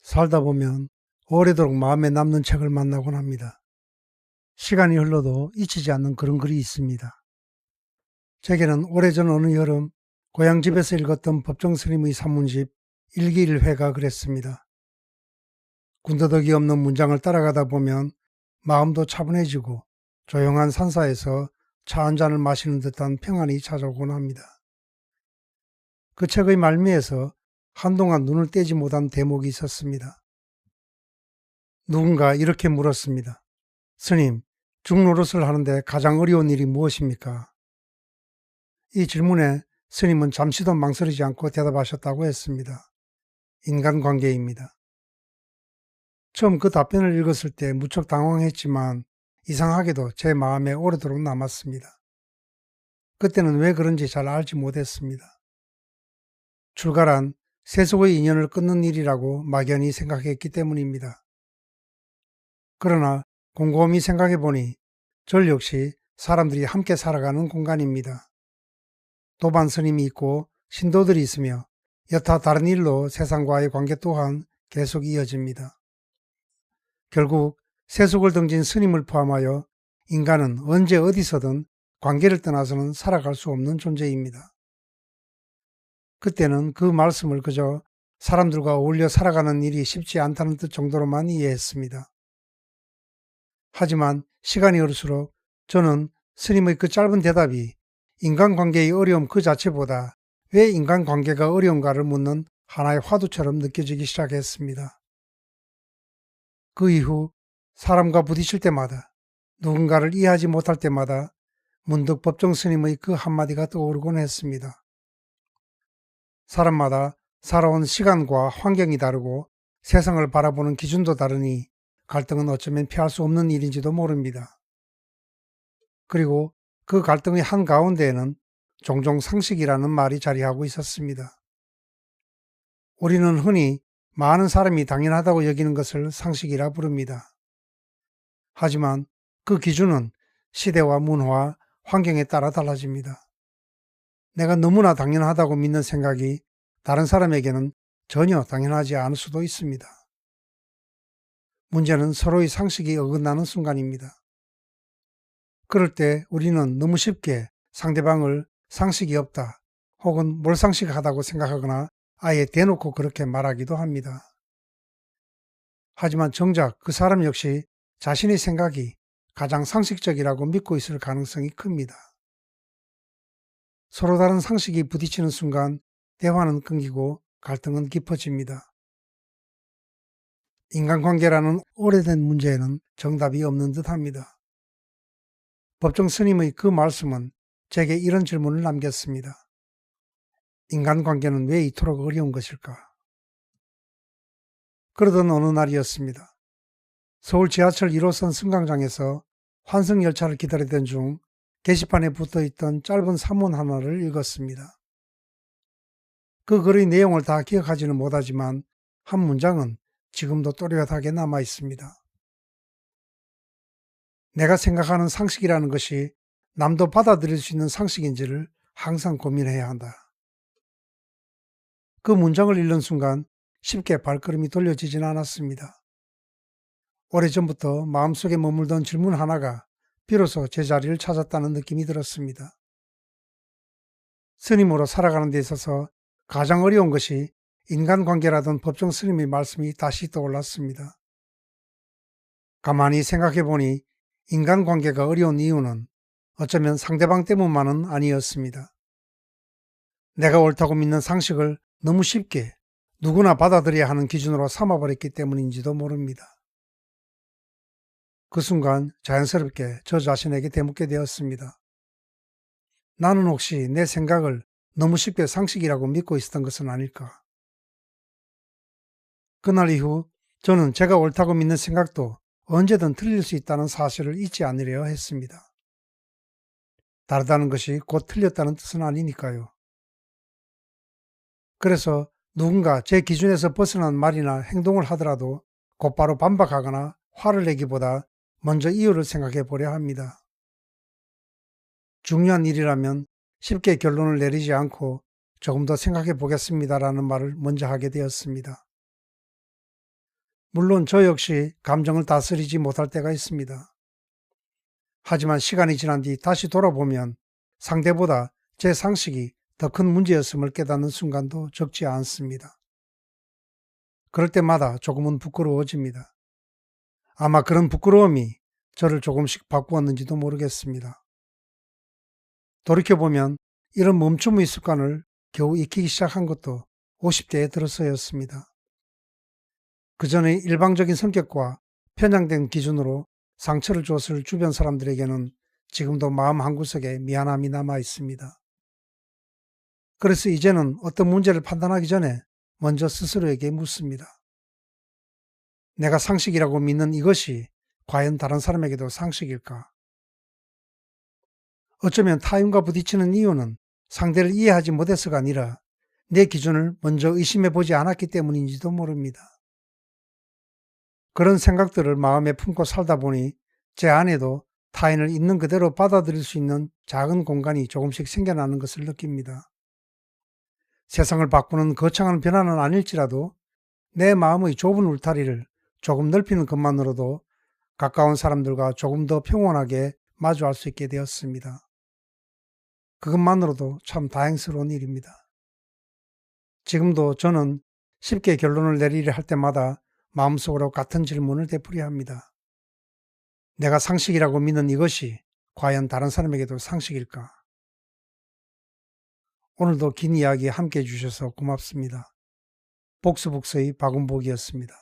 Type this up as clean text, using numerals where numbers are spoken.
살다 보면 오래도록 마음에 남는 책을 만나곤 합니다. 시간이 흘러도 잊히지 않는 그런 글이 있습니다. 제게는 오래전 어느 여름 고향집에서 읽었던 법정 스님의 산문집 일기일회가 그랬습니다. 군더더기 없는 문장을 따라가다 보면 마음도 차분해지고 조용한 산사에서 차 한 잔을 마시는 듯한 평안이 찾아오곤 합니다. 그 책의 말미에서 한동안 눈을 떼지 못한 대목이 있었습니다. 누군가 이렇게 물었습니다. 스님, 죽노릇을 하는데 가장 어려운 일이 무엇입니까? 이 질문에 스님은 잠시도 망설이지 않고 대답하셨다고 했습니다. 인간관계입니다. 처음 그 답변을 읽었을 때 무척 당황했지만 이상하게도 제 마음에 오래도록 남았습니다. 그때는 왜 그런지 잘 알지 못했습니다. 출가란 세속의 인연을 끊는 일이라고 막연히 생각했기 때문입니다. 그러나 곰곰이 생각해보니 절 역시 사람들이 함께 살아가는 공간입니다. 도반 스님이 있고 신도들이 있으며 여타 다른 일로 세상과의 관계 또한 계속 이어집니다. 결국 세속을 등진 스님을 포함하여 인간은 언제 어디서든 관계를 떠나서는 살아갈 수 없는 존재입니다. 그때는 그 말씀을 그저 사람들과 어울려 살아가는 일이 쉽지 않다는 뜻 정도로만 이해했습니다. 하지만 시간이 흐를수록 저는 스님의 그 짧은 대답이 인간관계의 어려움 그 자체보다 왜 인간관계가 어려운가를 묻는 하나의 화두처럼 느껴지기 시작했습니다. 그 이후 사람과 부딪힐 때마다 누군가를 이해하지 못할 때마다 문득 법정 스님의 그 한마디가 떠오르곤 했습니다. 사람마다 살아온 시간과 환경이 다르고 세상을 바라보는 기준도 다르니 갈등은 어쩌면 피할 수 없는 일인지도 모릅니다. 그리고 그 갈등의 한가운데에는 종종 상식이라는 말이 자리하고 있었습니다. 우리는 흔히 많은 사람이 당연하다고 여기는 것을 상식이라 부릅니다. 하지만 그 기준은 시대와 문화, 환경에 따라 달라집니다. 내가 너무나 당연하다고 믿는 생각이 다른 사람에게는 전혀 당연하지 않을 수도 있습니다. 문제는 서로의 상식이 어긋나는 순간입니다. 그럴 때 우리는 너무 쉽게 상대방을 상식이 없다 혹은 몰상식하다고 생각하거나 아예 대놓고 그렇게 말하기도 합니다. 하지만 정작 그 사람 역시 자신의 생각이 가장 상식적이라고 믿고 있을 가능성이 큽니다. 서로 다른 상식이 부딪히는 순간 대화는 끊기고 갈등은 깊어집니다. 인간관계라는 오래된 문제에는 정답이 없는 듯합니다. 법정 스님의 그 말씀은 제게 이런 질문을 남겼습니다. 인간관계는 왜 이토록 어려운 것일까? 그러던 어느 날이었습니다. 서울 지하철 1호선 승강장에서 환승열차를 기다리던 중 게시판에 붙어있던 짧은 산문 하나를 읽었습니다. 그 글의 내용을 다 기억하지는 못하지만 한 문장은 지금도 또렷하게 남아 있습니다. 내가 생각하는 상식이라는 것이 남도 받아들일 수 있는 상식인지를 항상 고민해야 한다. 그 문장을 읽는 순간 쉽게 발걸음이 돌려지진 않았습니다. 오래전부터 마음속에 머물던 질문 하나가 비로소 제자리를 찾았다는 느낌이 들었습니다. 스님으로 살아가는 데 있어서 가장 어려운 것이 인간관계라던 법정 스님의 말씀이 다시 떠올랐습니다. 가만히 생각해보니 인간관계가 어려운 이유는 어쩌면 상대방 때문만은 아니었습니다. 내가 옳다고 믿는 상식을 너무 쉽게 누구나 받아들여야 하는 기준으로 삼아버렸기 때문인지도 모릅니다. 그 순간 자연스럽게 저 자신에게 되묻게 되었습니다. 나는 혹시 내 생각을 너무 쉽게 상식이라고 믿고 있었던 것은 아닐까? 그날 이후 저는 제가 옳다고 믿는 생각도 언제든 틀릴 수 있다는 사실을 잊지 않으려 했습니다. 다르다는 것이 곧 틀렸다는 뜻은 아니니까요. 그래서 누군가 제 기준에서 벗어난 말이나 행동을 하더라도 곧바로 반박하거나 화를 내기보다 먼저 이유를 생각해 보려 합니다. 중요한 일이라면 쉽게 결론을 내리지 않고 조금 더 생각해 보겠습니다라는 말을 먼저 하게 되었습니다. 물론 저 역시 감정을 다스리지 못할 때가 있습니다. 하지만 시간이 지난 뒤 다시 돌아보면 상대보다 제 상식이 더 큰 문제였음을 깨닫는 순간도 적지 않습니다. 그럴 때마다 조금은 부끄러워집니다. 아마 그런 부끄러움이 저를 조금씩 바꾸었는지도 모르겠습니다. 돌이켜보면 이런 멈춤의 습관을 겨우 익히기 시작한 것도 50대에 들어서였습니다. 그전의 일방적인 성격과 편향된 기준으로 상처를 줬을 주변 사람들에게는 지금도 마음 한구석에 미안함이 남아 있습니다. 그래서 이제는 어떤 문제를 판단하기 전에 먼저 스스로에게 묻습니다. 내가 상식이라고 믿는 이것이 과연 다른 사람에게도 상식일까? 어쩌면 타인과 부딪히는 이유는 상대를 이해하지 못해서가 아니라 내 기준을 먼저 의심해 보지 않았기 때문인지도 모릅니다. 그런 생각들을 마음에 품고 살다 보니 제 안에도 타인을 있는 그대로 받아들일 수 있는 작은 공간이 조금씩 생겨나는 것을 느낍니다. 세상을 바꾸는 거창한 변화는 아닐지라도 내 마음의 좁은 울타리를 조금 넓히는 것만으로도 가까운 사람들과 조금 더 평온하게 마주할 수 있게 되었습니다. 그것만으로도 참 다행스러운 일입니다. 지금도 저는 쉽게 결론을 내리려 할 때마다 마음속으로 같은 질문을 되풀이합니다. 내가 상식이라고 믿는 이것이 과연 다른 사람에게도 상식일까? 오늘도 긴 이야기 함께 해주셔서 고맙습니다. 복수복서의 박은복이었습니다.